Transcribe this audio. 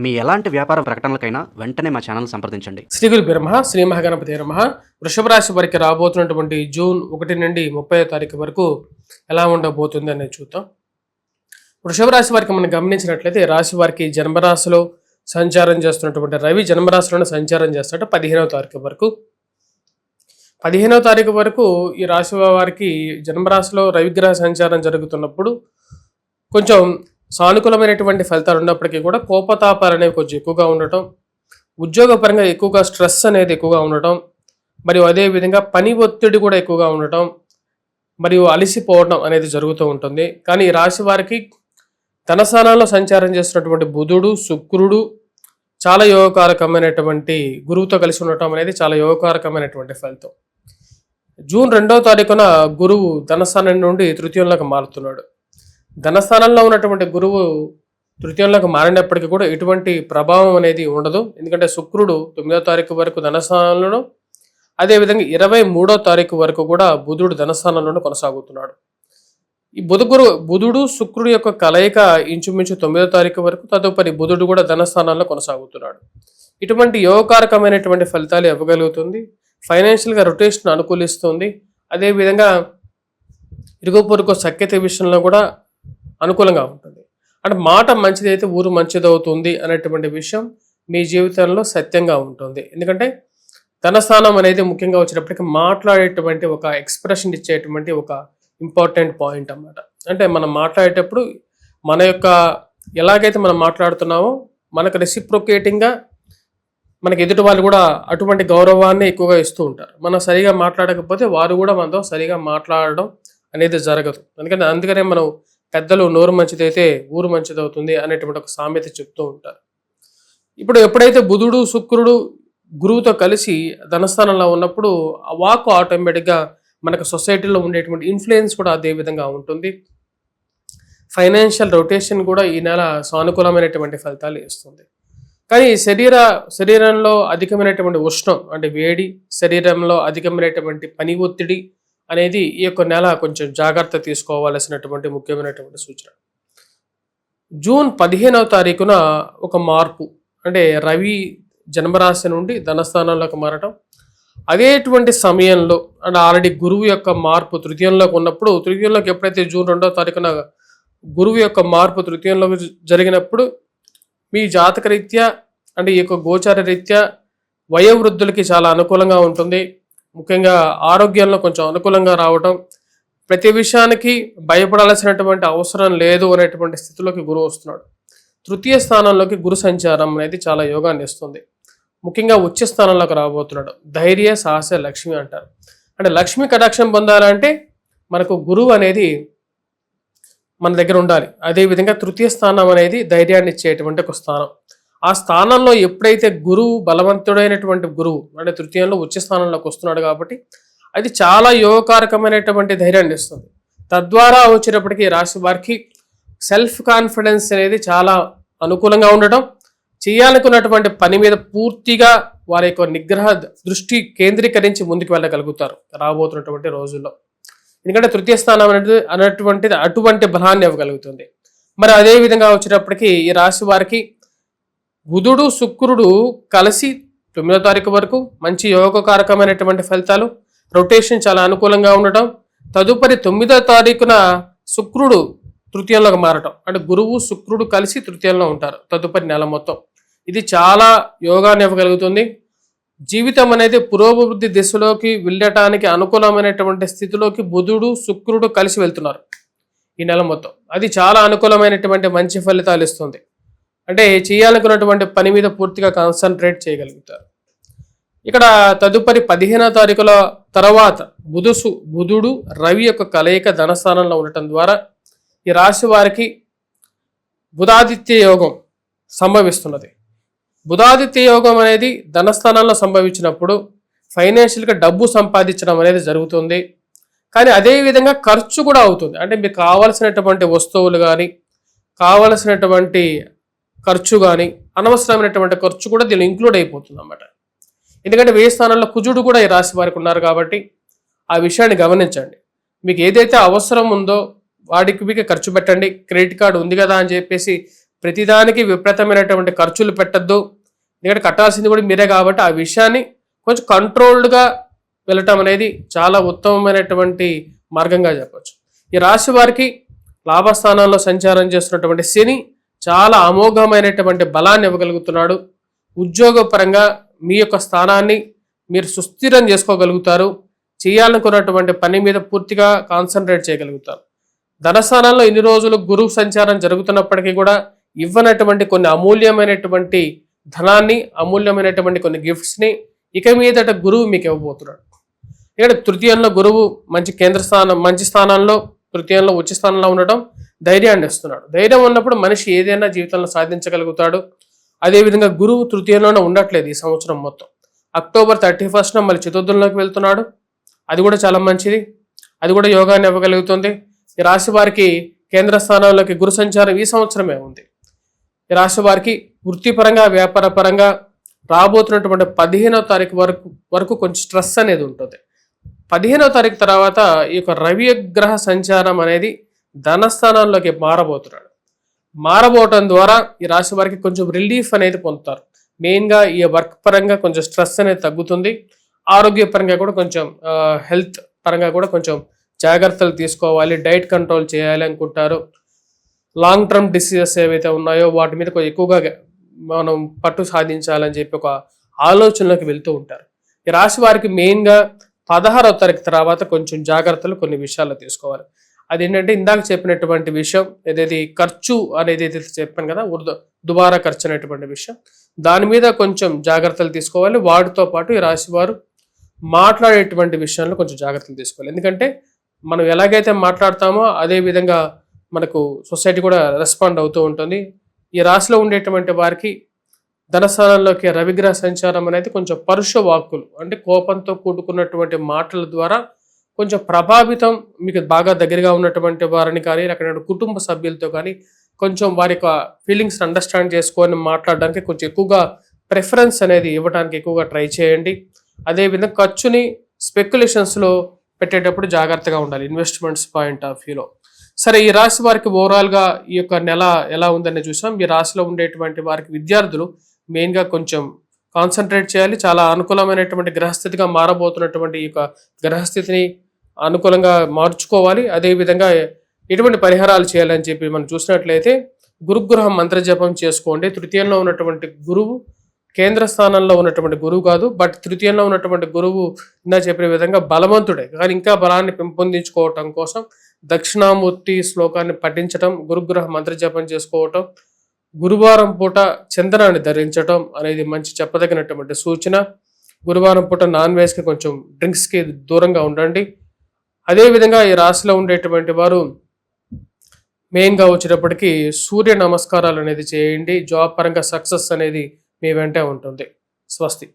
మీ ఎలాంటి వ్యాపార ప్రకటనలకైనా వెంటనే మా ఛానల్ సంప్రదించండి. శ్రీ గురు బ్రహ్మ శ్రీ మహాగణపతి నమః. వృషభ రాశి వారికి రాబోతున్నటువంటి జూన్ 1 నుండి 30వ తారీఖు వరకు ఎలా ఉండబోతుంది అనేది చూద్దాం. వృషభ రాశి వారికి మనం గమనించినట్లయితే రాశి వారికి జన్మరాశిలో సంచారం చేస్తున్నటువంటి రవి జన్మరాశిలోనే సంచారం చేస్తాడు 15వ తారీఖు వరకు. 15వ తారీఖు వరకు ఈ రాశి వారికి జన్మరాశిలో రవిగ్రహ సంచారం జరుగుతున్నప్పుడు కొంచెం సానుకూలమైనటువంటి ఫలితాలు ఉన్నప్పటికీ కూడా కోపతాపాలు అనేవి కొంచెం ఎక్కువగా ఉండటం, ఉద్యోగపరంగా ఎక్కువగా స్ట్రెస్ అనేది ఎక్కువగా ఉండటం, మరియు అదేవిధంగా పని ఒత్తిడి కూడా ఎక్కువగా ఉండటం, మరియు అలసిపోవడం అనేది జరుగుతూ ఉంటుంది. కానీ ఈ రాశి వారికి ధనస్థానాల్లో సంచారం చేస్తున్నటువంటి బుధుడు శుక్రుడు చాలా యోగకారకమైనటువంటి గురువుతో కలిసి ఉండటం అనేది చాలా యోగకారకమైనటువంటి ఫలితం. జూన్ 2వ తారీఖున గురువు ధనస్థానం నుండి తృతీయంలోకి మారుతున్నాడు. ధనస్థానంలో ఉన్నటువంటి గురువు తృతీయంలోకి మారినప్పటికీ కూడా ఎటువంటి ప్రభావం అనేది ఉండదు. ఎందుకంటే శుక్రుడు 9వ తారీఖు వరకు ధనస్థానంలోనూ, అదేవిధంగా 23వ తారీఖు వరకు కూడా బుధుడు ధనస్థానంలోనూ కొనసాగుతున్నాడు. ఈ బుధుడు శుక్రుడు యొక్క కలయిక ఇంచుమించు 9వ తారీఖు వరకు, తదుపరి బుధుడు కూడా ధనస్థానంలో కొనసాగుతున్నాడు. ఇటువంటి యోగకారకమైనటువంటి ఫలితాలు ఇవ్వగలుగుతుంది. ఫైనాన్షియల్గా రొటేషన్ అనుకూలిస్తుంది. అదేవిధంగా ఇరుగు పొరుగు సఖ్యత విషయంలో కూడా అనుకూలంగా ఉంటుంది. అంటే మాట మంచిదైతే ఊరు మంచిదవుతుంది అనేటువంటి విషయం మీ జీవితంలో సత్యంగా ఉంటుంది. ఎందుకంటే ధనస్థానం అనేది ముఖ్యంగా వచ్చినప్పటికీ మాట్లాడేటువంటి ఒక ఎక్స్ప్రెషన్ ఇచ్చేటువంటి ఒక ఇంపార్టెంట్ పాయింట్ అన్నమాట. అంటే మనం మాట్లాడేటప్పుడు మన యొక్క ఎలాగైతే మనం మాట్లాడుతున్నామో మనకు రెసిప్రొకేటింగ్గా మనకి ఎదుటి వాళ్ళు కూడా అటువంటి గౌరవాన్ని ఎక్కువగా ఇస్తూ ఉంటారు. మనం సరిగా మాట్లాడకపోతే వారు కూడా మనతో సరిగా మాట్లాడడం అనేది జరగదు. అందుకనే మనం పెద్దలు నోరు మంచిదైతే ఊరు మంచిదవుతుంది అనేటువంటి ఒక సామెత చెప్తూ ఉంటారు. ఇప్పుడు ఎప్పుడైతే బుధుడు శుక్రుడు గురువుతో కలిసి ధనస్థానంలో ఉన్నప్పుడు ఆ వాక్ ఆటోమేటిక్గా మనకు సొసైటీలో ఉండేటువంటి ఇన్ఫ్లుయెన్స్ కూడా అదే విధంగా ఉంటుంది. ఫైనాన్షియల్ రొటేషన్ కూడా ఈ నెల సానుకూలమైనటువంటి ఫలితాలు ఇస్తుంది. కానీ శరీరంలో అధికమైనటువంటి ఉష్ణం అంటే వేడి, శరీరంలో అధికమైనటువంటి పని ఒత్తిడి అనేది ఈ యొక్క నెల కొంచెం జాగ్రత్త తీసుకోవాల్సినటువంటి ముఖ్యమైనటువంటి సూచన. జూన్ 15వ తారీఖున ఒక మార్పు అంటే రవి జన్మరాశి నుండి ధనస్థానంలోకి మారటం, అదేటువంటి సమయంలో అంటే ఆల్రెడీ గురువు యొక్క మార్పు తృతీయంలోకి ఉన్నప్పుడు, తృతీయంలోకి ఎప్పుడైతే జూన్ 2వ తారీఖున గురువు యొక్క మార్పు తృతీయంలోకి జరిగినప్పుడు మీ జాతక రీత్యా అంటే ఈ యొక్క గోచార రీత్యా వయోవృద్ధులకి చాలా అనుకూలంగా ఉంటుంది. ముఖ్యంగా ఆరోగ్యంలో కొంచెం అనుకూలంగా రావడం, ప్రతి విషయానికి భయపడాల్సినటువంటి అవసరం లేదు అనేటువంటి స్థితిలోకి గురువు వస్తున్నాడు. తృతీయ స్థానంలోకి గురు సంచారం అనేది చాలా యోగాన్ని ఇస్తుంది. ముఖ్యంగా ఉచ్చ స్థానంలోకి రాబోతున్నాడు. ధైర్య సాహస లక్ష్మి అంటారు. అంటే లక్ష్మి కటాక్షం పొందాలంటే మనకు గురువు అనేది మన దగ్గర ఉండాలి. అదేవిధంగా తృతీయ స్థానం అనేది ధైర్యాన్ని ఇచ్చేటువంటి ఒక స్థానం. ఆ స్థానంలో ఎప్పుడైతే గురువు బలవంతుడైనటువంటి గురువు అంటే తృతీయంలో ఉచ్చ స్థానంలోకి వస్తున్నాడు కాబట్టి అది చాలా యోగకారకమైనటువంటి ధైర్యాన్ని ఇస్తుంది. తద్వారా వచ్చేటప్పటికి రాశి వారికి సెల్ఫ్ కాన్ఫిడెన్స్ అనేది చాలా అనుకూలంగా ఉండటం, చేయాలనుకున్నటువంటి పని మీద పూర్తిగా వారి యొక్క నిగ్రహ దృష్టి కేంద్రీకరించి ముందుకు వెళ్ళగలుగుతారు రాబోతున్నటువంటి రోజుల్లో. ఎందుకంటే తృతీయ స్థానం అనేటువంటిది అటువంటి బలాన్ని ఇవ్వగలుగుతుంది. మరి అదే విధంగా వచ్చేటప్పటికి ఈ రాశి వారికి బుధుడు శుక్రుడు కలిసి 9వ తారీఖు వరకు మంచి యోగకారకమైనటువంటి ఫలితాలు, రొటేషన్ చాలా అనుకూలంగా ఉండటం, తదుపరి 9వ తారీఖున శుక్రుడు తృతీయంలోకి మారటం అంటే గురువు శుక్రుడు కలిసి తృతీయంలో ఉంటారు తదుపరి నెల మొత్తం. ఇది చాలా యోగాన్ని ఇవ్వగలుగుతుంది. జీవితం అనేది పురోభివృద్ధి దిశలోకి వెళ్ళటానికి అనుకూలమైనటువంటి స్థితిలోకి బుధుడు శుక్రుడు కలిసి వెళ్తున్నారు ఈ నెల మొత్తం. అది చాలా అనుకూలమైనటువంటి మంచి ఫలితాలు ఇస్తుంది. అంటే చేయాలనుకున్నటువంటి పని మీద పూర్తిగా కాన్సన్ట్రేట్ చేయగలుగుతారు. ఇక్కడ తదుపరి 15వ తారీఖుల తర్వాత బుధుడు రవి యొక్క కలయిక ధనస్థానంలో ఉండటం ద్వారా ఈ రాశి వారికి బుధాదిత్య యోగం సంభవిస్తున్నది. బుధాదిత్య యోగం అనేది ధనస్థానంలో సంభవించినప్పుడు ఫైనాన్షియల్గా డబ్బు సంపాదించడం అనేది జరుగుతుంది. కానీ అదే విధంగా ఖర్చు కూడా అవుతుంది. అంటే మీకు కావలసినటువంటి వస్తువులు కానీ కావలసినటువంటి ఖర్చు కానీ అనవసరమైనటువంటి ఖర్చు కూడా దీనిలో ఇంక్లూడ్ అయిపోతుంది అన్నమాట. ఎందుకంటే వ్యయ స్థానంలో కుజుడు కూడా ఈ రాశి వారికి ఉన్నారు కాబట్టి ఆ విషయాన్ని గమనించండి. మీకు ఏదైతే అవసరం ఉందో వాడికి మీకు ఖర్చు పెట్టండి. క్రెడిట్ కార్డు ఉంది కదా అని చెప్పేసి ప్రతిదానికి విపరీతమైనటువంటి ఖర్చులు పెట్టద్దు, ఎందుకంటే కట్టాల్సింది కూడా మీరే కాబట్టి ఆ విషయాన్ని కొంచెం కంట్రోల్డ్గా వెళ్ళటం అనేది చాలా ఉత్తమమైనటువంటి మార్గంగా చెప్పచ్చు. ఈ రాశి వారికి లాభస్థానాల్లో సంచారం చేస్తున్నటువంటి శని చాలా అమోఘమైనటువంటి బలాన్ని ఇవ్వగలుగుతున్నాడు. ఉద్యోగపరంగా మీ యొక్క స్థానాన్ని మీరు సుస్థిరం చేసుకోగలుగుతారు. చేయాలనుకున్నటువంటి పని మీద పూర్తిగా కాన్సన్ట్రేట్ చేయగలుగుతారు. ధనస్థానంలో ఇన్ని రోజులు గురువు సంచారం జరుగుతున్నప్పటికీ కూడా ఇవ్వనటువంటి కొన్ని అమూల్యమైనటువంటి ధనాన్ని, అమూల్యమైనటువంటి కొన్ని గిఫ్ట్స్ని ఇక మీదట గురువు మీకు ఇవ్వబోతున్నాడు. ఇక్కడ తృతీయంలో గురువు మంచి స్థానంలో తృతీయంలో ఉచ్చ స్థానంలో ఉండటం ధైర్యాన్ని ఇస్తున్నాడు. ధైర్యం ఉన్నప్పుడు మనిషి ఏదైనా జీవితంలో సాధించగలుగుతాడు. అదేవిధంగా గురువు తృతీయంలోనే ఉండట్లేదు ఈ సంవత్సరం మొత్తం. అక్టోబర్ 31న మళ్ళీ చతుర్థంలోకి వెళ్తున్నాడు. అది కూడా చాలా మంచిది, అది కూడా యోగాన్ని ఇవ్వగలుగుతుంది. ఈ రాశి వారికి కేంద్ర స్థానంలోకి గురు సంచారం ఈ సంవత్సరమే ఉంది. ఈ రాశి వారికి వృత్తిపరంగా, వ్యాపార పరంగా రాబోతున్నటువంటి 15వ తారీఖు వరకు కొంచెం స్ట్రెస్ అనేది ఉంటుంది. 15వ తారీఖు తర్వాత ఈ యొక్క రవి గ్రహ సంచారం అనేది ధనస్థానంలోకి మారబోవటం ద్వారా ఈ రాశి వారికి కొంచెం రిలీఫ్ అనేది పొందుతారు. మెయిన్గా ఈ వర్క్ పరంగా కొంచెం స్ట్రెస్ అనేది తగ్గుతుంది. ఆరోగ్యపరంగా కూడా కొంచెం హెల్త్ పరంగా కూడా కొంచెం జాగ్రత్తలు తీసుకోవాలి, డైట్ కంట్రోల్ చేయాలి అనుకుంటారు. లాంగ్ టర్మ్ డిసీజెస్ ఏవైతే ఉన్నాయో వాటి మీద కొంచెం ఎక్కువగా మనం పట్టు సాధించాలని చెప్పి ఒక ఆలోచనలోకి వెళ్తూ ఉంటారు. ఈ రాశి వారికి మెయిన్గా 16వ తారీఖు తర్వాత కొంచెం జాగ్రత్తలు కొన్ని విషయాల్లో తీసుకోవాలి. అదేంటంటే ఇందాక చెప్పినటువంటి విషయం ఏదైతే ఖర్చు అనేది ఏదైతే చెప్పాను కదా, దుబారా ఖర్చు అనేటువంటి విషయం, దాని మీద కొంచెం జాగ్రత్తలు తీసుకోవాలి. వాటితో పాటు ఈ రాశి వారు మాట్లాడేటువంటి విషయంలో కొంచెం జాగ్రత్తలు తీసుకోవాలి. ఎందుకంటే మనం ఎలాగైతే మాట్లాడతామో అదే విధంగా మనకు సొసైటీ కూడా రెస్పాండ్ అవుతూ ఉంటుంది. ఈ రాశిలో ఉండేటువంటి వారికి ధనస్థానంలోకి రవిగ్రహ సంచారం అనేది కొంచెం పరుష వాక్కులు, అంటే కోపంతో కూడుకున్నటువంటి మాటల ద్వారా కొంచెం ప్రభావితం, మీకు బాగా దగ్గరగా ఉన్నటువంటి వారిని కానీ అక్కడ కుటుంబ సభ్యులతో కానీ కొంచెం వారి యొక్క ఫీలింగ్స్ అండర్స్టాండ్ చేసుకొని మాట్లాడడానికి కొంచెం ఎక్కువగా ప్రిఫరెన్స్ అనేది ఇవ్వడానికి ఎక్కువగా ట్రై చేయండి. అదేవిధంగా ఖర్చుని స్పెక్యులేషన్స్లో పెట్టేటప్పుడు జాగ్రత్తగా ఉండాలి, ఇన్వెస్ట్మెంట్స్ పాయింట్ ఆఫ్ వ్యూలో. సరే, ఈ రాశి వారికి ఓవరాల్గా ఈ యొక్క నెల ఎలా ఉందని చూసాం. ఈ రాశిలో ఉండేటువంటి వారికి విద్యార్థులు మెయిన్గా కొంచెం కాన్సన్ట్రేట్ చేయాలి. చాలా అనుకూలమైనటువంటి గ్రహస్థితిగా మారబోతున్నటువంటి ఈ యొక్క గ్రహస్థితిని అనుకూలంగా మార్చుకోవాలి. అదేవిధంగా ఎటువంటి పరిహారాలు చేయాలని చెప్పి మనం చూసినట్లయితే గురుగ్రహం మంత్రజపం చేసుకోండి. తృతీయంలో ఉన్నటువంటి గురువు కేంద్ర స్థానంలో ఉన్నటువంటి గురువు కాదు, బట్ తృతీయంలో ఉన్నటువంటి గురువు ఇందా చెప్పిన విధంగా బలవంతుడే, కానీ ఇంకా బలాన్ని పెంపొందించుకోవటం కోసం దక్షిణామూర్తి శ్లోకాన్ని పఠించటం, గురుగ్రహ మంత్రజపం చేసుకోవటం, గురువారం పూట చందనాన్ని ధరించటం అనేది మంచి చెప్పదగినటువంటి సూచన. గురువారం పూట నాన్ వెజ్కి కొంచెం డ్రింక్స్కి దూరంగా ఉండండి. అదేవిధంగా ఈ రాశిలో ఉండేటువంటి వారు మెయిన్గా వచ్చేటప్పటికి సూర్య నమస్కారాలు అనేది చేయండి. జాబ్ పరంగా సక్సెస్ అనేది మీ వెంటే ఉంటుంది. స్వస్తి.